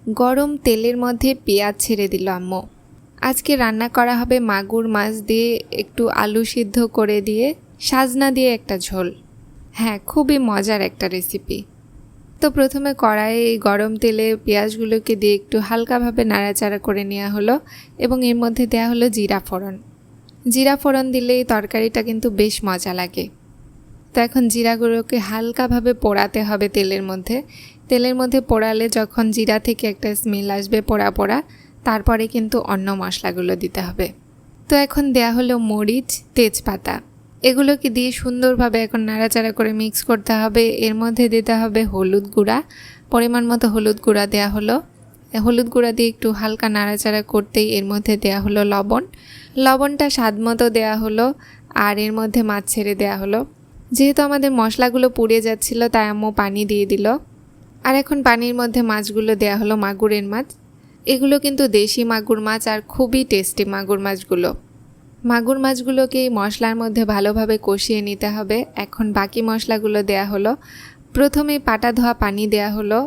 গরম তেলের মধ্যে পেঁয়াজ ছেড়ে দিল আম্মু। আজকে রান্না করা হবে মাগুর মাছ দিয়ে একটু আলু সিদ্ধ করে দিয়ে সাজনা দিয়ে একটা ঝোল। হ্যাঁ, খুবই মজার একটা রেসিপি। তো প্রথমে কড়াইয়ে গরম তেলে পেঁয়াজগুলোকে দিয়ে একটু হালকাভাবে নাড়াচাড়া করে নেওয়া হলো এবং এর মধ্যে দেওয়া হলো জিরা ফোড়ন। জিরা ফোড়ন দিলে এই তরকারিটা কিন্তু বেশ মজা লাগে। তো এখন জিরাগুলোকে হালকাভাবে পোড়াতে হবে তেলের মধ্যে পোড়ালে যখন জিরা থেকে একটা স্মেল আসবে পোড়া পোড়া, তারপরে কিন্তু অন্য মশলাগুলো দিতে হবে। তো এখন দেয়া হলো মরিচ, তেজপাতা, এগুলোকে দিয়ে সুন্দরভাবে এখন নাড়াচাড়া করে মিক্স করতে হবে। এর মধ্যে দিতে হবে হলুদ গুঁড়া, পরিমাণ মতো হলুদ গুঁড়া দেয়া হলো। হলুদ গুঁড়া দিয়ে একটু হালকা নাড়াচাড়া করতেই এর মধ্যে দেয়া হলো লবণটা স্বাদ মতো দেওয়া হলো। আর এর মধ্যে মাছ ছেড়ে দেওয়া হলো। যেহেতু আমাদের মশলাগুলো পুড়ে যাচ্ছিল তাই আম্মু পানি দিয়ে দিল। আর এখন পানির মধ্যে মাছগুলো দেয়া হলো, মাগুরের মাছ। এগুলো কিন্তু দেশি মাগুর মাছ আর খুবই টেস্টি মাগুর মাছগুলোকে মশলার মধ্যে ভালোভাবে কষিয়ে নিতে হবে। এখন বাকি মশলাগুলো দেয়া হলো। প্রথমে পাটা ধোয়া পানি দেয়া হলো।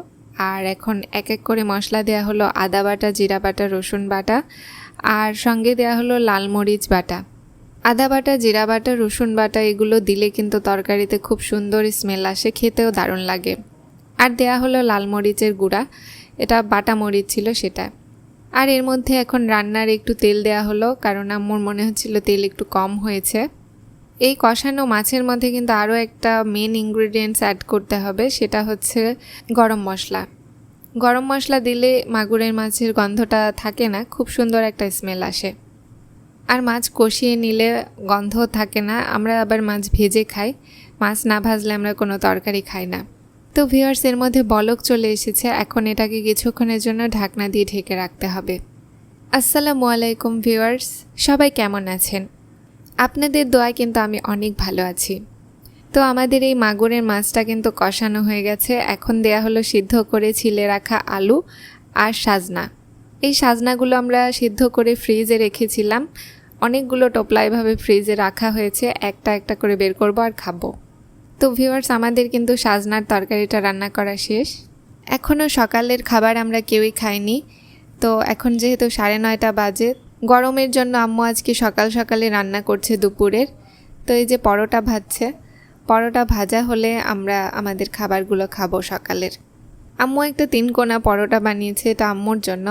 আর এখন এক এক করে মশলা দেয়া হলো, আদা বাটা, জিরা বাটা, রসুন বাটা, আর সঙ্গে দেয়া হলো লাল মরিচ বাটা। আদা বাটা, জিরা বাটা, রসুন বাটা এগুলো দিলে কিন্তু তরকারিতে খুব সুন্দর স্মেল আসে, খেতেও দারুণ লাগে। আর দেয়া হলো লাল মরিচের গুঁড়া, এটা বাটা মরিচ ছিল সেটা। আর এর মধ্যে এখন রান্নার একটু তেল দেয়া হলো, কারণ আমার মনে হচ্ছিল তেল একটু কম হয়েছে। এই কষানো মাছের মধ্যে কিন্তু আরও একটা মেন ইনগ্রিডিয়েন্টস অ্যাড করতে হবে, সেটা হচ্ছে গরম মশলা দিলে মাগুরের মাছের গন্ধটা থাকে না, খুব সুন্দর একটা স্মেল আসে। আর মাছ কষিয়ে নিলে গন্ধ থাকে না। আমরা আবার মাছ ভেজে খাই, মাছ না ভাজলে আমরা কোনো তরকারি খাই না। তো ভিউয়ার্স, এর মধ্যে বলক চলে এসেছে। এখন এটাকে কিছুক্ষণের জন্য ঢাকনা দিয়ে ঢেকে রাখতে হবে। আসসালামু আলাইকুম ভিউয়ার্স, সবাই কেমন আছেন? আপনাদের দোয়ায় কিন্তু আমি অনেক ভালো আছি। তো আমাদের এই মাগুরের মাছটা কিন্তু কষানো হয়ে গেছে। এখন দেয়া হলো সিদ্ধ করে ছিলে রাখা আলু আর সাজনা। এই সাজনাগুলো আমরা সিদ্ধ করে ফ্রিজে রেখেছিলাম, অনেকগুলো টোপলা এভাবে ফ্রিজে রাখা হয়েছে। একটা একটা করে বের করব আর খাবো। তো ভিউয়ার্স, আমাদের কিন্তু সাজনার তরকারিটা রান্না করা শেষ। এখনও সকালের খাবার আমরা কেউই খাইনি। তো এখন যেহেতু 9:30 বাজে, গরমের জন্য আম্মু আজকে সকাল সকালে রান্না করছে দুপুরের। তো এই যে পরোটা ভাজা হলে আমরা আমাদের খাবারগুলো খাবো সকালের। আম্মু একটা 3 কোনা পরোটা বানিয়েছে, এটা আম্মুর জন্য।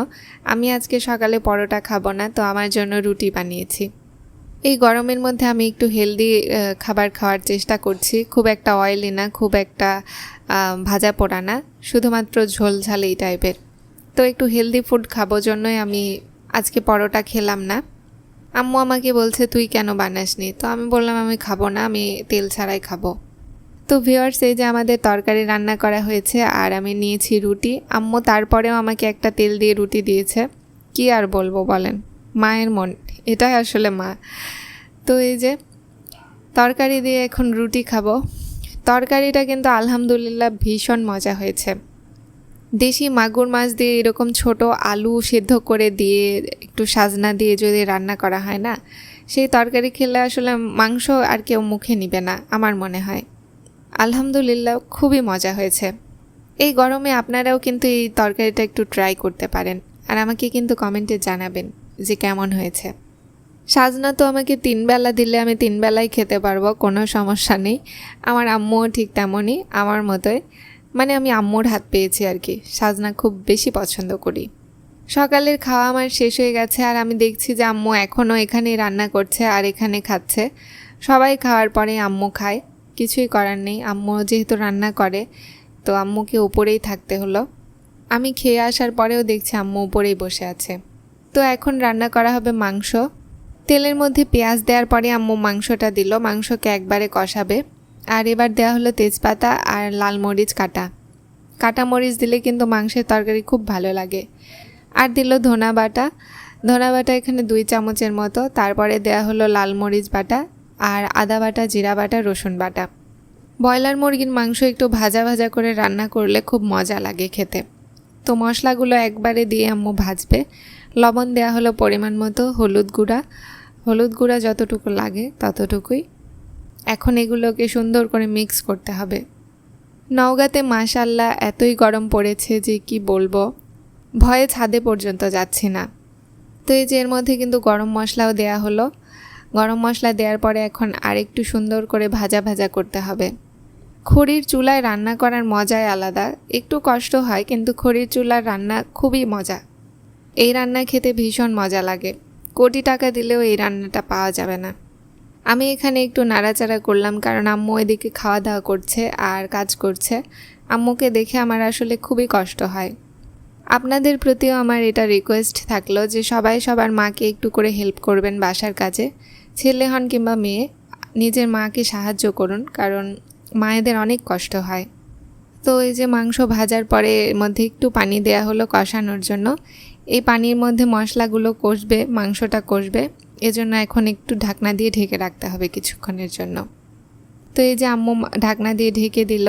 আমি আজকে সকালে পরোটা খাবো না, তো আমার জন্য রুটি বানিয়েছি। এই গরমের মধ্যে আমি একটু হেলদি খাবার খাওয়ার চেষ্টা করছি, খুব একটা অয়েলি না, খুব একটা ভাজা পোড়া না, শুধুমাত্র ঝোল ঝাল এই টাইপের। তো একটু হেলদি ফুড খাবো জন্যই আমি আজকে পরোটা খেলাম না। আম্মু আমাকে বলছে তুই কেন বানাসনি? তো আমি বললাম আমি খাবো না, আমি তেল ছাড়াই খাবো। তো ভিউয়ার্স, এই যে আমাদের তরকারি রান্না করা হয়েছে আর আমি নিয়েছি রুটি। আম্মু তারপরেও আমাকে একটা তেল দিয়ে রুটি দিয়েছে। কি আর বলবো বলেন, মায়ের মন, এটাই আসলে মা। তো এই যে তরকারি দিয়ে এখন রুটি খাবো। তরকারিটা কিন্তু আলহামদুলিল্লাহ ভীষণ মজা হয়েছে। দেশি মাগুর মাছ দিয়ে এরকম ছোট আলু সিদ্ধ করে দিয়ে একটু সাজনা দিয়ে যদি রান্না করা হয় না, সেই তরকারি খেলে আসলে মাংস আর কেউ মুখে নিবে না আমার মনে হয়। আলহামদুলিল্লাহ খুবই মজা হয়েছে। এই গরমে আপনারাও কিন্তু এই তরকারিটা একটু ট্রাই করতে পারেন, আর আমাকে কিন্তু কমেন্টে জানাবেন যে কেমন হয়েছে। সাজনা তো আমাকে 3 বেলা দিলে আমি 3 বেলাই খেতে পারবো, কোনো সমস্যা নেই। আমার আম্মুও ঠিক তেমনই, আমার মতোই, মানে আমি আম্মুর হাত পেয়েছি আর কি। সাজনা খুব বেশি পছন্দ করি। সকালের খাওয়া আমার শেষ হয়ে গেছে আর আমি দেখছি যে আম্মু এখনও এখানেই রান্না করছে আর এখানে খাচ্ছে। সবাই খাওয়ার পরে আম্মু খায়, কিছুই করার নেই। আম্মু যেহেতু রান্না করে তো আম্মুকে উপরেই থাকতে হলো। আমি খেয়ে আসার পরেও দেখছি আম্মু উপরেই বসে আছে। তো এখন রান্না করা হবে মাংস। তেলের মধ্যে পেঁয়াজ দেওয়ার পরে আম্মু মাংসটা দিল, মাংসকে একবারে কষাবে। আর এবার দেওয়া হলো তেজপাতা আর লাল মরিচ কাটা মরিচ দিলে কিন্তু মাংসের তরকারি খুব ভালো লাগে। আর দিল ধনা বাটা এখানে 2 চামচের মতো। তারপরে দেওয়া হলো লাল মরিচ বাটা আর আদা বাটা, জিরা বাটা, রসুন বাটা। ব্রয়লার মুরগির মাংস একটু ভাজা ভাজা করে রান্না করলে খুব মজা লাগে খেতে। তো মশলাগুলো একবারে দিয়ে আম্মু ভাজবে। লবণ দেওয়া হলো পরিমাণ মতো, হলুদ গুঁড়া যতটুকু লাগে ততটুকুই। এখন এগুলোকে সুন্দর করে মিক্স করতে হবে। নওগাঁতে মাশাআল্লাহ এতই গরম পড়েছে যে কি বলবো। ভয়ে ছাদে পর্যন্ত যাচ্ছি না। তো এই যে এর মধ্যে কিন্তু গরম মশলাও দেয়া হলো। গরম মশলা দেওয়ার পরে এখন আরেকটু সুন্দর করে ভাজা ভাজা করতে হবে। খড়ির চুলায় রান্না করার মজাই আলাদা। একটু কষ্ট হয়, কিন্তু খড়ির চুলার রান্না খুবই মজা। এই রান্না খেতে ভীষণ মজা লাগে। কোটি টাকা দিলেও এই রান্নাটা পাওয়া যাবে না। আমি এখানে একটু নাড়াচাড়া করলাম, কারণ আম্মু এদিকে খাওয়া দাওয়া করছে আর কাজ করছে। আম্মুকে দেখে আমার আসলে খুবই কষ্ট হয়। আপনাদের প্রতিও আমার এটা রিকোয়েস্ট থাকলো যে সবাই সবার মাকে একটু করে হেল্প করবেন বাসার কাজে। ছেলে হন কিংবা মেয়ে, নিজের মাকে সাহায্য করুন, কারণ মায়েদের অনেক কষ্ট হয়। তো এই যে মাংস ভাজার পরে এর মধ্যে একটু পানি দেয়া হলো কষানোর জন্য। এই পানির মধ্যে মশলাগুলো কষবে, মাংসটা কষবে, এজন্য এখন একটু ঢাকনা দিয়ে ঢেকে রাখতে হবে কিছুক্ষণের জন্য। তো এই যে আম্মু ঢাকনা দিয়ে ঢেকে দিল,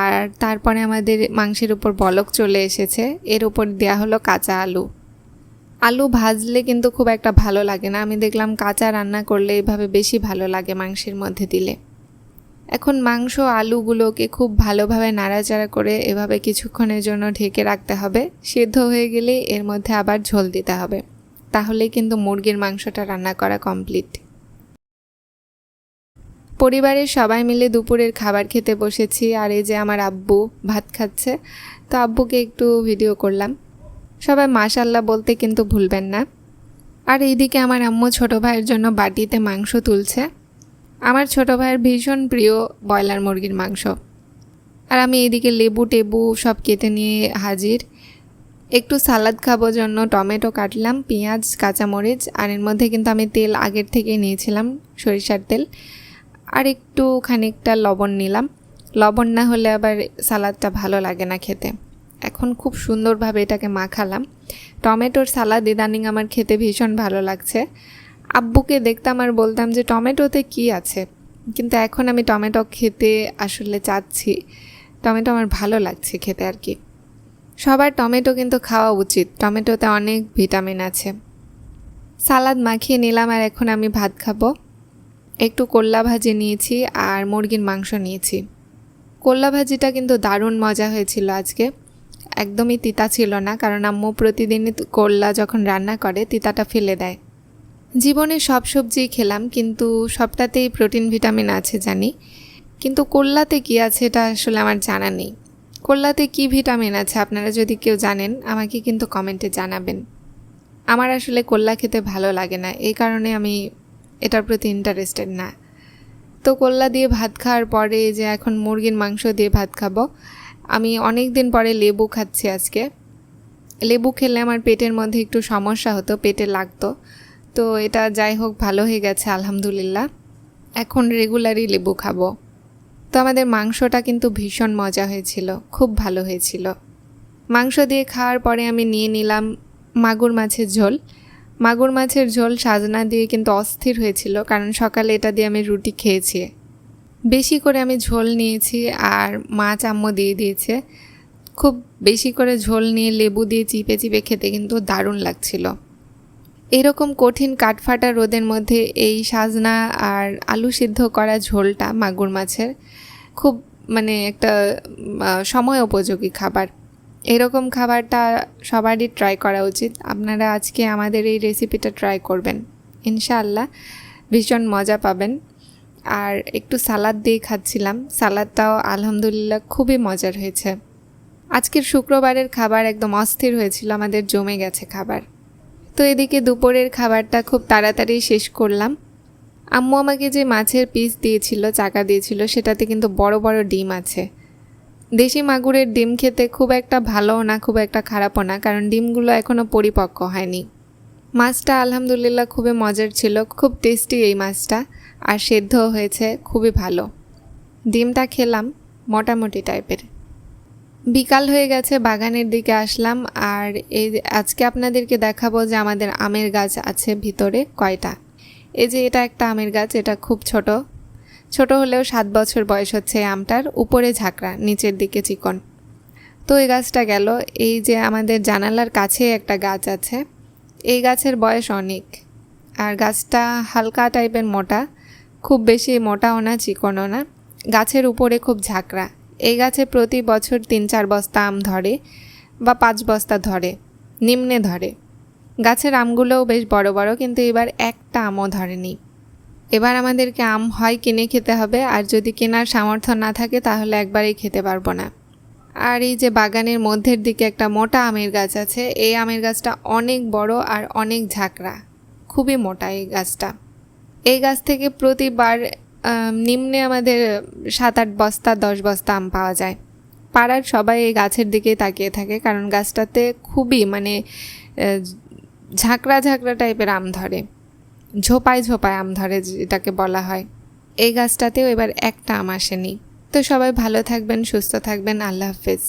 আর তারপরে আমাদের মাংসের উপর বলক চলে এসেছে। এর উপর দেয়া হলো কাঁচা আলু। আলু ভাজলে কিন্তু খুব একটা ভালো লাগে না, আমি দেখলাম কাঁচা রান্না করলে এভাবে বেশি ভালো লাগে মাংসের মধ্যে দিলে। এখন মাংস আলুগুলোকে খুব ভালোভাবে নাড়াচাড়া করে এভাবে কিছুক্ষণের জন্য ঢেকে রাখতে হবে। সিদ্ধ হয়ে গেলে এর মধ্যে আবার ঝোল দিতে হবে, তাহলেই কিন্তু মুরগির মাংসটা রান্না করা কমপ্লিট। পরিবারের সবাই মিলে দুপুরের খাবার খেতে বসেছি, আর এই যে আমার আব্বু ভাত খাচ্ছে, তো আব্বুকে একটু ভিডিও করলাম। সবাই মাশাল্লাহ বলতে কিন্তু ভুলবেন না। আর এইদিকে আমার আম্মু ছোটো ভাইয়ের জন্য বাটিতে মাংস তুলছে। আমার ছোটো ভাইয়ের ভীষণ প্রিয় ব্রয়লার মুরগির মাংস। আর আমি এইদিকে লেবু টেবু সব কেটে নিয়ে হাজির। একটু সালাদ খাবো জন্য টমেটো কাটলাম, পেঁয়াজ, কাঁচামরিচ, আর এর মধ্যে কিন্তু আমি তেল আগের থেকেই নিয়েছিলাম, সরিষার তেল। আর একটু খানিকটা লবণ নিলাম। লবণ না হলে আবার সালাদটা ভালো লাগে না খেতে। এখন খুব সুন্দরভাবে এটাকে মাখালাম। টমেটোর সালাদ ইদানিং আমার খেতে ভীষণ ভালো লাগছে। আব্বুকে দেখতাম আর বলতাম যে টমেটোতে কি আছে, কিন্তু এখন আমি টমেটো খেতে আসলে চাচ্ছি। টমেটো আমার ভালো লাগছে খেতে আর কি। সবার টমেটো কিন্তু খাওয়া উচিত, টমেটোতে অনেক ভিটামিন আছে। সালাদ মাখিয়ে নিলাম, আর এখন আমি ভাত খাবো। একটু করলা ভাজি নিয়েছি আর মুরগির মাংস নিয়েছি। করলা ভাজিটা কিন্তু দারুণ মজা হয়েছিল আজকে, একদমই তিতা ছিল না, কারণ আম্মু প্রতিদিনই করলা যখন রান্না করে তিতাটা ফেলে দেয়। জীবনে সব সবজিই খেলাম, কিন্তু সবটাতেই প্রোটিন ভিটামিন আছে জানি, কিন্তু করলাতে কী আছে এটা আসলে আমার জানা নেই। করলাতে কী ভিটামিন আছে আপনারা যদি কেউ জানেন আমাকে কিন্তু কমেন্টে জানাবেন। আমার আসলে করলা খেতে ভালো লাগে না, এই কারণে আমি এটার প্রতি ইন্টারেস্টেড না। তো করলা দিয়ে ভাত খাওয়ার পরে যে এখন মুরগির মাংস দিয়ে ভাত খাবো। আমি অনেক দিন পরে লেবু খাচ্ছি আজকে। লেবু খেলে আমার পেটের মধ্যে একটু সমস্যা হতো, পেটে লাগতো, তো এটা যাই হোক ভালো হয়ে গেছে আলহামদুলিল্লাহ। এখন রেগুলারই লেবু খাবো। তো আমাদের মাংসটা কিন্তু ভীষণ মজা হয়েছিল, খুব ভালো হয়েছিল। মাংস দিয়ে খাওয়ার পরে আমি নিয়ে নিলাম মাগুর মাছের ঝোল। মাগুর মাছের ঝোল সাজনা দিয়ে কিন্তু অস্থির হয়েছিল, কারণ সকালে এটা দিয়ে আমি রুটি খেয়েছি। বেশি করে আমি ঝোল নিয়েছি আর মাছ আম্মু দিয়ে দিয়েছে। খুব বেশি করে ঝোল নিয়ে লেবু দিয়ে চিপে চিপে খেতে কিন্তু দারুণ লাগছিল। এরকম কঠিন কাঠফাটা রোদের মধ্যে এই সাজনা আর আলু সিদ্ধ করা ঝোলটা মাগুর মাছের খুব একটা সময় উপযোগী খাবার। এরকম খাবারটা সবারই ট্রাই করা উচিত। আপনারা আজকে আমাদের এই রেসিপিটা ট্রাই করবেন, ইনশাআল্লাহ ভীষণ মজা পাবেন। আর একটু সালাদ দিয়ে খাচ্ছিলাম, সালাদটাও আলহামদুলিল্লাহ খুবই মজার হয়েছে। আজকের শুক্রবারের খাবার একদম অস্থির হয়েছিল, আমাদের জমে গেছে খাবার। তো এদিকে দুপুরের খাবারটা খুব তাড়াতাড়ি শেষ করলাম। আম্মু আমাকে যে মাছের পিস দিয়েছিল, চাকা দিয়েছিল, সেটাতে কিন্তু বড় বড় ডিম আছে। দেশি মাগুরের ডিম খেতে খুব একটা ভালোও না, খুব একটা খারাপও না, কারণ ডিমগুলো এখনও পরিপক্ক হয়নি। মাছটা আলহামদুলিল্লাহ খুবই মজার ছিল, খুব টেস্টি এই মাছটা, আর সেদ্ধও হয়েছে খুবই ভালো। ডিমটা খেলাম মোটামুটি টাইপের। বিকাল হয়ে গেছে, বাগানের দিকে আসলাম। আর এই আজকে আপনাদেরকে দেখাবো যে আমাদের আমের গাছ আছে ভিতরে কয়টা। এই যে এটা একটা আমের গাছ, এটা খুব ছোট হলেও 7 বছর বয়স হচ্ছে এই আমটার। উপরে ঝাঁকড়া, নিচের দিকে চিকন। তো এই গাছটা গেল। এই যে আমাদের জানালার কাছে একটা গাছ আছে, এই গাছের বয়স অনেক। আর গাছটা হালকা টাইপের মোটা, খুব বেশি মোটাও না চিকনও না। গাছের উপরে খুব ঝাঁকড়া। এই গাছে প্রতি বছর 3-4 বস্তা আম ধরে। বা 5 বস্তা ধরে, নিম্নে ধরে। গাছের আমগুলোও বেশ বড় বড়, কিন্তু এবার একটা আমও ধরেনি। এবার আমাদেরকে আম হয় কিনে খেতে হবে, আর যদি কেনার সামর্থ্য না থাকে তাহলে একবারেই খেতে পারবো না। আর এই যে বাগানের মধ্যের দিকে একটা মোটা আমের গাছ আছে, এই আমের গাছটা অনেক বড় আর অনেক ঝাঁকড়া, খুবই মোটা এই গাছটা। এই গাছ থেকে প্রতিবার নিম্নে আমাদের 7-8 বস্তা 10 বস্তা আম পাওয়া যায়। পাড়ার সবাই এই গাছের দিকেই তাকিয়ে থাকে, কারণ গাছটাতে খুবই মানে ঝাঁকড়া ঝাঁকড়া টাইপের আম ধরে, ঝোপায় ঝোপায় আম ধরে যেটাকে বলা হয়। এই গাছটাতেও এবার একটা আম আসেনি। তো সবাই ভালো থাকবেন, সুস্থ থাকবেন। আল্লাহ হাফেজ।